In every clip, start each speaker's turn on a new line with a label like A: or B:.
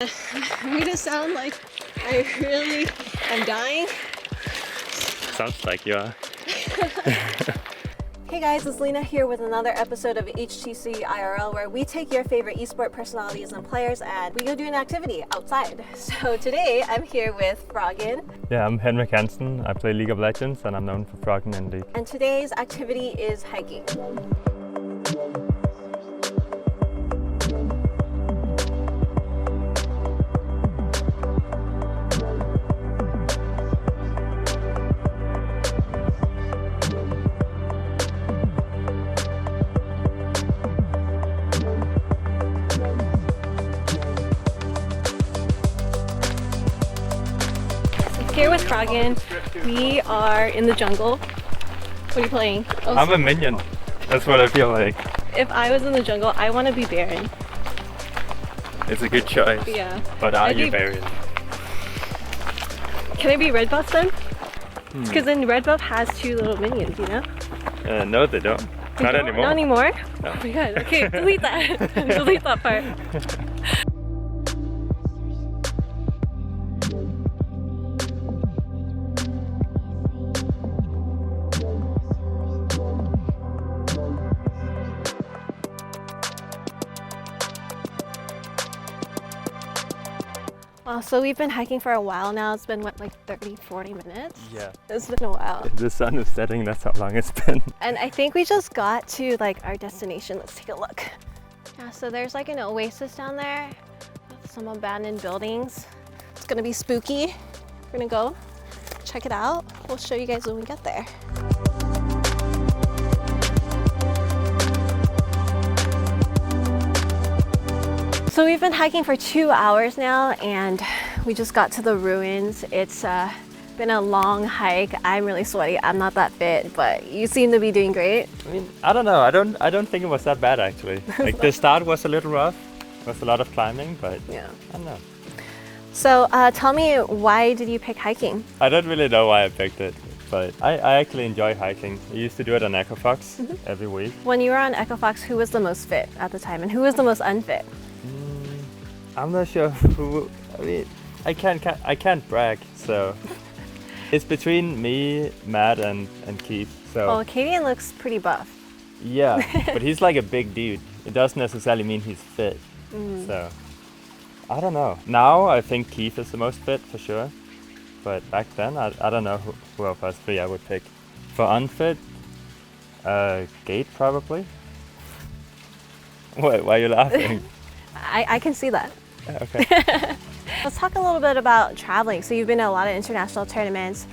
A: I'm gonna sound like I really am dying.
B: Sounds like you are.
A: Hey guys, it's Leena here with another episode of HTC IRL, where we take your favorite esport personalities and players and we go do an activity outside. So today I'm here with Froggen.
B: Yeah, I'm Henrik Hansen. I play League of Legends and I'm known for Froggen Leena.
A: And today's activity is hiking. Here with Froggen, we are in the jungle. What are you playing? Oh,
B: I'm a minion. That's what I feel like.
A: If I was in the jungle, I want to be Baron.
B: It's a good choice.
A: Yeah.
B: But are you Baron?
A: Can I be Red Buff then? Because then Red Buff has two little minions, you know?
B: No, they don't. Not anymore.
A: Not anymore?
B: No.
A: Oh my god, okay, delete that. Delete that part. Wow, so we've been hiking for a while now. It's been what, like 30-40 minutes?
B: Yeah.
A: It's been a while.
B: The sun is setting, that's how long it's been.
A: And I think we just got to like our destination. Let's take a look. Yeah, so there's like an oasis down there with some abandoned buildings. It's gonna be spooky. We're gonna go check it out. We'll show you guys when we get there. So we've been hiking for 2 hours now and we just got to the ruins. It's been a long hike. I'm really sweaty. I'm not that fit, but you seem to be doing great.
B: I mean, I don't know. I don't think it was that bad actually. Like the start was a little rough. It was a lot of climbing, but
A: Yeah.
B: I don't know.
A: So tell me, why did you pick hiking?
B: I don't really know why I picked it, but I actually enjoy hiking. I used to do it on Echo Fox every week.
A: When you were on Echo Fox, who was the most fit at the time and who was the most unfit?
B: I'm not sure who. I mean, I can't brag. So it's between me, Matt, and Keith. So
A: Oh, Kadian looks pretty buff.
B: yeah, but he's like a big dude. It doesn't necessarily mean he's fit. So I don't know. Now I think Keith is the most fit for sure. But back then I don't know who of us three I would pick. For unfit, Gate probably. Why are you laughing?
A: I can see that.
B: Okay.
A: Let's talk a little bit about traveling. So you've been to a lot of international tournaments.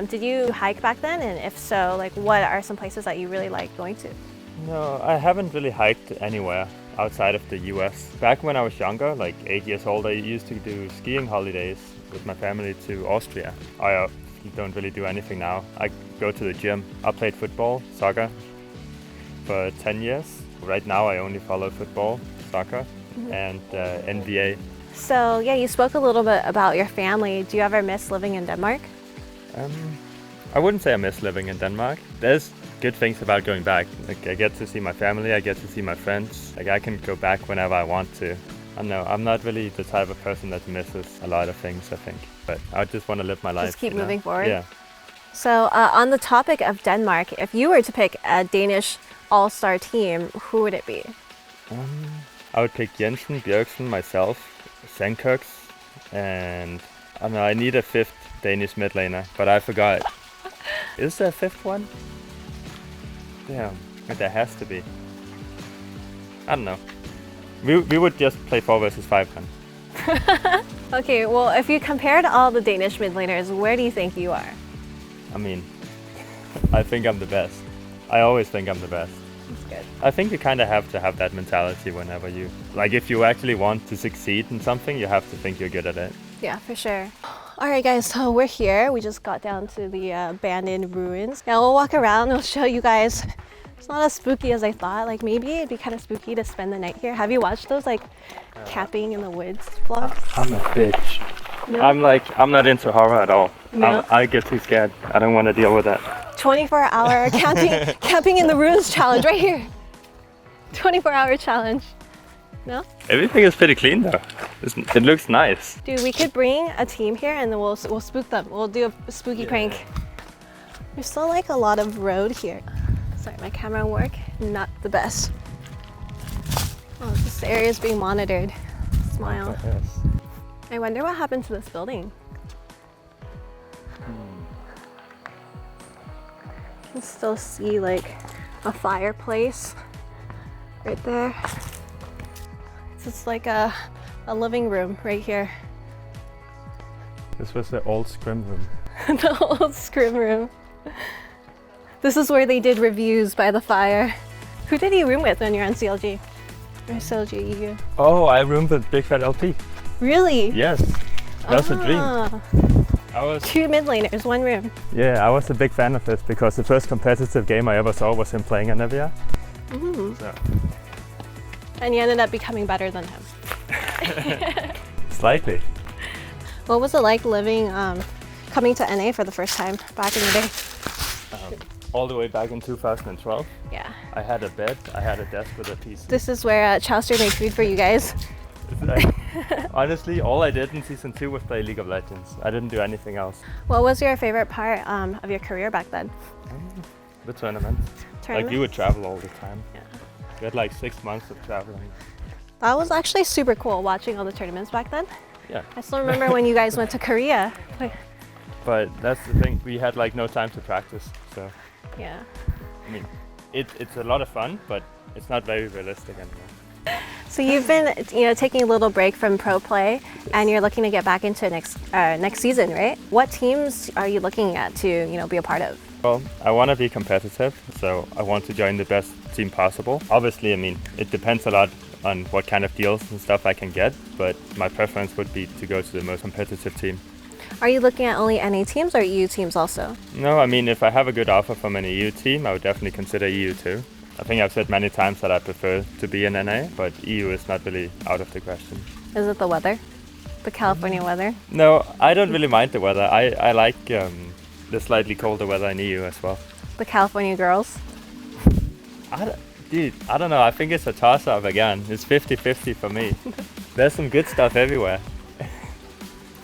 A: Did you hike back then? And if so, like what are some places that you really like going to?
B: No, I haven't really hiked anywhere outside of the US. Back when I was younger, like 8 years old, I used to do skiing holidays with my family to Austria. I don't really do anything now. I go to the gym. I played football, soccer for 10 years. Right now I only follow football, soccer, and NBA.
A: So yeah, you spoke a little bit about your family. Do you ever miss living in Denmark?
B: I wouldn't say I miss living in Denmark. There's good things about going back. Like I get to see my family, I get to see my friends. Like I can go back whenever I want to. I don't know, I'm not really the type of person that misses a lot of things, I think. But I just want to live my life.
A: Just keep
B: you know?
A: moving forward?
B: Yeah.
A: So on the topic of Denmark, if you were to pick a Danish all-star team, who would it be?
B: I would pick Jensen, Bjørksen, myself, Sandkirks, and I don't know, I need a fifth Danish mid laner, but I forgot. Is there a fifth one? Damn, there has to be. I don't know. We would just play 4 versus 5 then.
A: Okay, well, if you compared all the Danish mid laners, where do you think you are?
B: I mean, I think I'm the best. I always think I'm the best.
A: That's good.
B: I think you kind of have to have that mentality whenever you, like if you actually want to succeed in something, you have to think you're good at it.
A: Yeah, for sure. All right, guys, so we're here. We just got down to the abandoned ruins. Now we'll walk around and we'll show you guys. It's not as spooky as I thought. Like maybe it'd be kind of spooky to spend the night here. Have you watched those like camping in the woods vlogs?
B: I'm a bitch. No? I'm not into horror at all.
A: No?
B: I get too scared. I don't want to deal with that.
A: 24-hour camping in the ruins challenge right here. 24-hour challenge. No?
B: Everything is pretty clean though. It looks nice.
A: Dude, we could bring a team here and then we'll spook them. We'll do a spooky prank. There's still like a lot of road here. Sorry, my camera work, not the best. Oh, this area is being monitored. Smile.
B: Yes.
A: I wonder what happened to this building. You can still see like a fireplace right there. It's just like a living room right here.
B: This was the old scrim room.
A: The old scrim room. This is where they did reviews by the fire. Who did you room with when you're on CLG? Or CLG EU?
B: Oh, I roomed with Big Fat LP.
A: Really?
B: Yes, that was a dream. I was
A: 2 mid laners, 1 room.
B: I was a big fan of it because the first competitive game I ever saw was him playing Anivia. So.
A: And you ended up becoming better than him.
B: Slightly.
A: What was it like living, coming to NA for the first time back in the day?
B: All the way back in 2012.
A: Yeah.
B: I had a bed, I had a desk with a PC.
A: This is where Chowster made food for you guys.
B: Honestly, all I did in Season 2 was play League of Legends. I didn't do anything else.
A: What was your favorite part of your career back then?
B: The tournaments. Like you would travel all the time.
A: Yeah.
B: We had like 6 months of traveling.
A: That was actually super cool watching all the tournaments back then.
B: Yeah.
A: I still remember when you guys went to Korea.
B: But that's the thing, we had like no time to practice, so.
A: Yeah.
B: I mean, it's a lot of fun, but it's not very realistic anymore.
A: So you've been, taking a little break from pro play, and you're looking to get back into next season, right? What teams are you looking at to, be a part of?
B: Well, I want to be competitive, so I want to join the best team possible. Obviously, I mean, it depends a lot on what kind of deals and stuff I can get, but my preference would be to go to the most competitive team.
A: Are you looking at only NA teams or EU teams also?
B: No, I mean, if I have a good offer from an EU team, I would definitely consider EU too. I think I've said many times that I prefer to be in NA, but EU is not really out of the question.
A: Is it the weather? The California weather?
B: No, I don't really mind the weather. I like the slightly colder weather in EU as well.
A: The California girls?
B: I don't know. I think it's a toss-up again. It's 50-50 for me. There's some good stuff everywhere.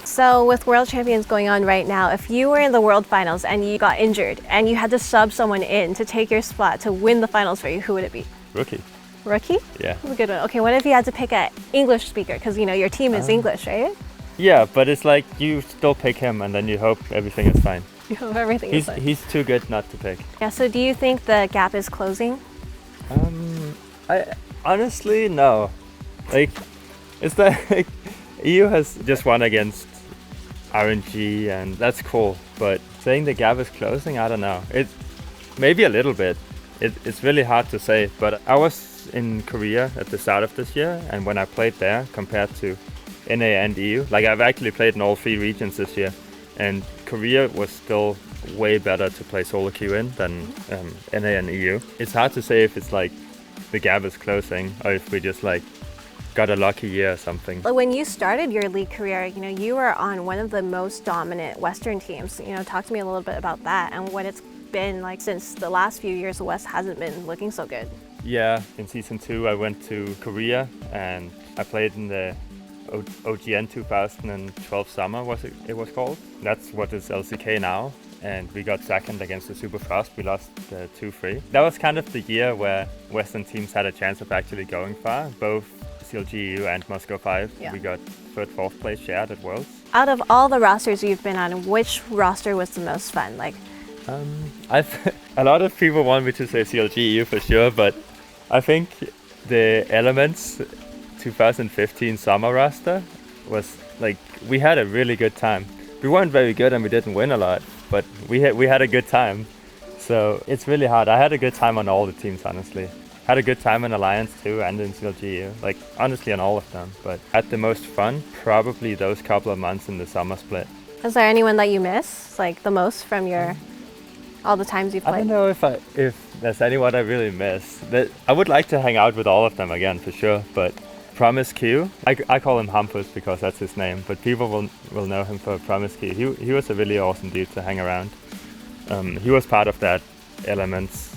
A: So with World Champions going on right now, if you were in the World Finals and you got injured and you had to sub someone in to take your spot to win the finals for you, who would it be?
B: Rookie.
A: Rookie?
B: Yeah.
A: That's a good one. Okay, what if you had to pick an English speaker? Because, your team is English, right?
B: Yeah, but it's like you still pick him and then you hope everything is fine.
A: You hope everything is fine.
B: He's too good not to pick.
A: Yeah, so do you think the gap is closing?
B: I honestly, no. Like, it's like EU has just won against RNG and that's cool, but saying the gap is closing, I don't know. It maybe a little bit. It's really hard to say, but I was in Korea at the start of this year, and when I played there compared to NA and EU, like I've actually played in all 3 regions this year, and Korea was still way better to play solo queue in than NA and EU. It's hard to say if it's like the gap is closing or if we just like got a lucky year or something.
A: When you started your league career, you were on one of the most dominant Western teams. Talk to me a little bit about that and what it's been like since the last few years the West hasn't been looking so good.
B: Yeah, in Season 2 I went to Korea and I played in the OGN 2012 summer, it was called. That's what is LCK now. And we got second against the Super Frost. We lost 2-3. That was kind of the year where Western teams had a chance of actually going far. Both CLG EU and Moscow 5.
A: Yeah.
B: We got 3rd, 4th place shared at Worlds.
A: Out of all the rosters you've been on, which roster was the most fun? Like,
B: a lot of people want me to say CLG EU for sure, but I think the Elements 2015 summer roster was like, we had a really good time. We weren't very good and we didn't win a lot, but we had a good time. So it's really hard. I had a good time on all the teams, honestly. Had a good time in Alliance too and in CLG, like honestly on all of them. But had the most fun, probably those couple of months in the summer split.
A: Is there anyone that you miss, like the most from your all the times you've played?
B: I don't know if there's anyone I really miss. I would like to hang out with all of them again for sure, but Promise Q, I call him Hampus because that's his name, but people will know him for Promise Q. He was a really awesome dude to hang around. He was part of that Elements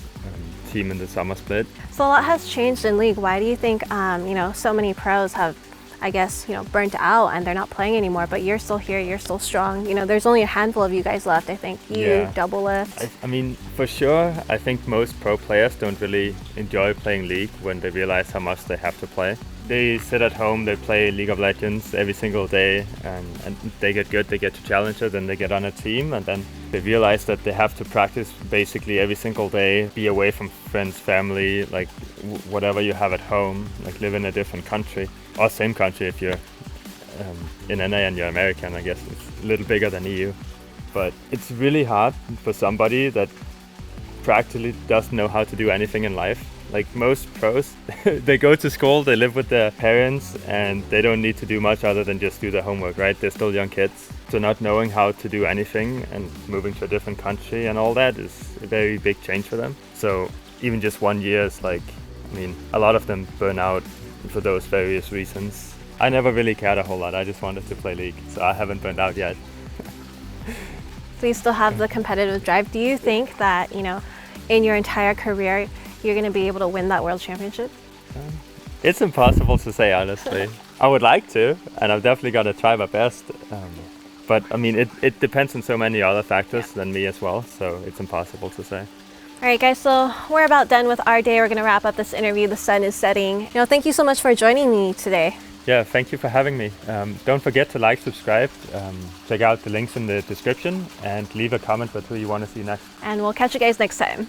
B: team in the summer split.
A: So a lot has changed in League. Why do you think so many pros have I guess, burnt out and they're not playing anymore, but you're still here, you're still strong. There's only a handful of you guys left, I think. You, Double Lift.
B: I mean, for sure, I think most pro players don't really enjoy playing League when they realize how much they have to play. They sit at home, they play League of Legends every single day, and they get good, they get to Challenger, then they get on a team, and then they realize that they have to practice basically every single day, be away from friends, family, like whatever you have at home, like live in a different country, or same country if you're in NA and you're American, I guess it's a little bigger than EU. But it's really hard for somebody that practically doesn't know how to do anything in life. Like most pros, they go to school, they live with their parents, and they don't need to do much other than just do their homework, right? They're still young kids. So not knowing how to do anything and moving to a different country and all that is a very big change for them. So even just 1 year is like, I mean, a lot of them burn out for those various reasons. I never really cared a whole lot. I just wanted to play League, so I haven't burned out yet.
A: So you still have the competitive drive. Do you think that, in your entire career, you're going to be able to win that world championship?
B: It's impossible to say, honestly. I would like to, and I've definitely got to try my best. But I mean, it depends on so many other factors than me as well, so it's impossible to say.
A: All right, guys, so we're about done with our day. We're going to wrap up this interview. The sun is setting. Thank you so much for joining me today.
B: Yeah, thank you for having me. Don't forget to like, subscribe, check out the links in the description, and leave a comment with who you want to see next.
A: And we'll catch you guys next time.